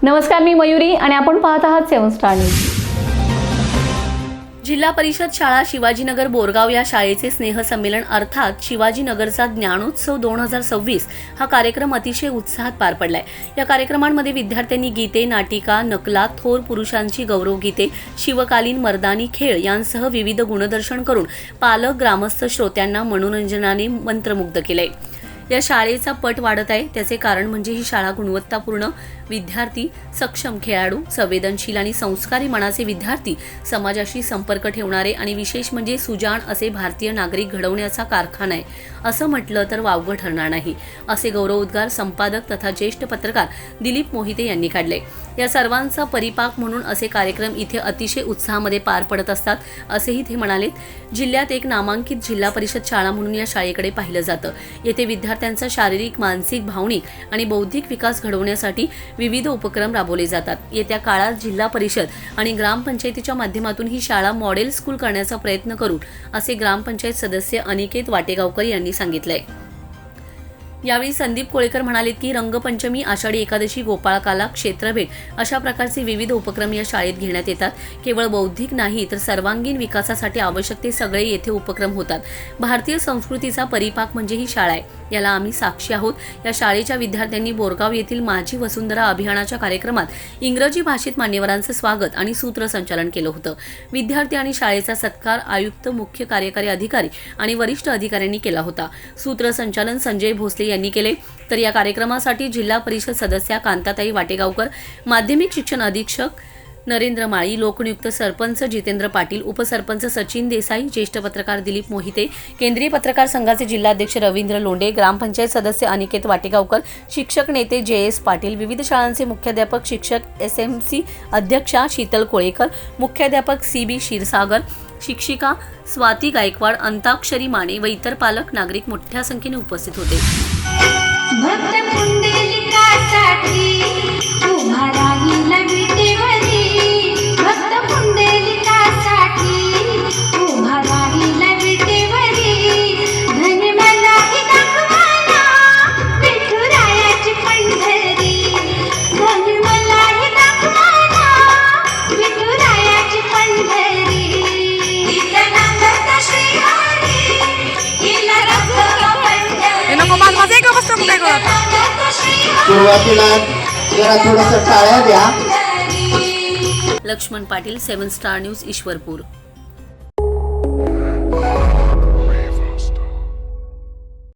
नमस्कार, मी मयुरी आणि आपण पाहत आहात 7 स्टार न्यूज। जिल्हा परिषद शाळा शिवाजीनगर बोरगाव या शाळेचे स्नेहसंमेलन अर्थात शिवाजीनगरचा ज्ञानोत्सव 2026 हा कार्यक्रम अतिशय उत्साहात पार पडलाय। या कार्यक्रमांमध्ये विद्यार्थ्यांनी गीते, नाटिका, नकला, थोर पुरुषांची गौरवगीते, शिवकालीन मर्दानी खेळ यांसह विविध गुणदर्शन करून पालक, ग्रामस्थ, श्रोत्यांना मनोरंजनाने मंत्रमुग्ध केले। या शाळेचा पट वाढत आहे त्याचे कारण म्हणजे ही शाळा गुणवत्तापूर्ण विद्यार्थी, सक्षम खेळाडू, संवेदनशील आणि संस्कारी मनाचे विद्यार्थी, समाजाशी संपर्क ठेवणारे आणि विशेष म्हणजे सुजाण असे भारतीय नागरिक घडवण्याचा कारखाना आहे असं म्हटलं तर वावगं ठरणार नाही, असे गौरवोद्गार संपादक तथा ज्येष्ठ पत्रकार दिलीप मोहिते यांनी काढले। या सर्वांचा परिपाक म्हणून असे कार्यक्रम इथे अतिशय उत्साहामध्ये पार पडत असतात असेही ते म्हणालेत। जिल्ह्यात एक नामांकित जिल्हा परिषद शाळा म्हणून या शाळेकडे पाहिलं जातं। येथे विद्यार्थ्यांचा शारीरिक, मानसिक, भावनिक आणि बौद्धिक विकास घडवण्यासाठी विविध उपक्रम राबवले जातात। येत्या काळात जिल्हा परिषद आणि ग्रामपंचायतीच्या माध्यमातून ही शाळा मॉडेल स्कूल करण्याचा प्रयत्न करू असे ग्रामपंचायत सदस्य अनिकेत वाटेगावकर यांनी सांगितलंय। यावेळी संदीप कोळेकर म्हणाले की रंगपंचमी, आषाढी एकादशी, गोपाळकाला, क्षेत्रभेट अशा प्रकारचे विविध उपक्रम या शाळेत घेण्यात येतात। केवळ बौद्धिक नाही तर सर्वांगीण विकासासाठी आवश्यक ते सगळे येथे उपक्रम होतात। भारतीय संस्कृतीचा परिपाक म्हणजे ही शाळा आहे, याला आम्ही साक्षी आहोत। या शाळेच्या विद्यार्थ्यांनी बोरगाव येथील माझी वसुंधरा अभियानाच्या कार्यक्रमात इंग्रजी भाषेत मान्यवरांचं स्वागत आणि सूत्रसंचालन केलं होतं। विद्यार्थी आणि शाळेचा सत्कार आयुक्त, मुख्य कार्यकारी अधिकारी आणि वरिष्ठ अधिकाऱ्यांनी केला होता। सूत्रसंचालन संजय भोसले यांनी केले। तर या कार्यक्रमासाठी जिल्हा परिषद सदस्या कांताताई वाटेगावकर, माध्यमिक शिक्षण अधीक्षक नरेंद्र माळी, लोकनियुक्त सरपंच जितेंद्र पाटील, उपसरपंच सचिन देसाई, ज्येष्ठ पत्रकार दिलीप मोहिते, केंद्रीय पत्रकार संघाचे जिल्हाध्यक्ष रवींद्र लोंढे, ग्रामपंचायत सदस्य अनिकेत वाटेगावकर, शिक्षक नेते JS पाटील, विविध शाळांचे मुख्याध्यापक, शिक्षक, SMC अध्यक्षा शीतल कोळेकर, मुख्याध्यापक CB क्षीरसागर, शिक्षिका स्वाती गायकवाड, अंताक्षरी माने व इतर पालक, नागरिक मोठ्या संख्येने उपस्थित होते। भक्त पुंडलिकासाठी उभा राहिला विटेवरी, भक्त पुंडलिकासाठी उभा राहिला विटेवरी, धन्य मला ही दाखवाना विठुरायाची पंढरी, धन्य मला ही दाखवाना विठुरायाची पंढरी, इथं नांदत श्रीहरी, इला रक्त पंढरी। सुरुवातीला जरा थोडंसं टाळ्या द्या। Laxman Patil, 7 star news, Ishwarpur.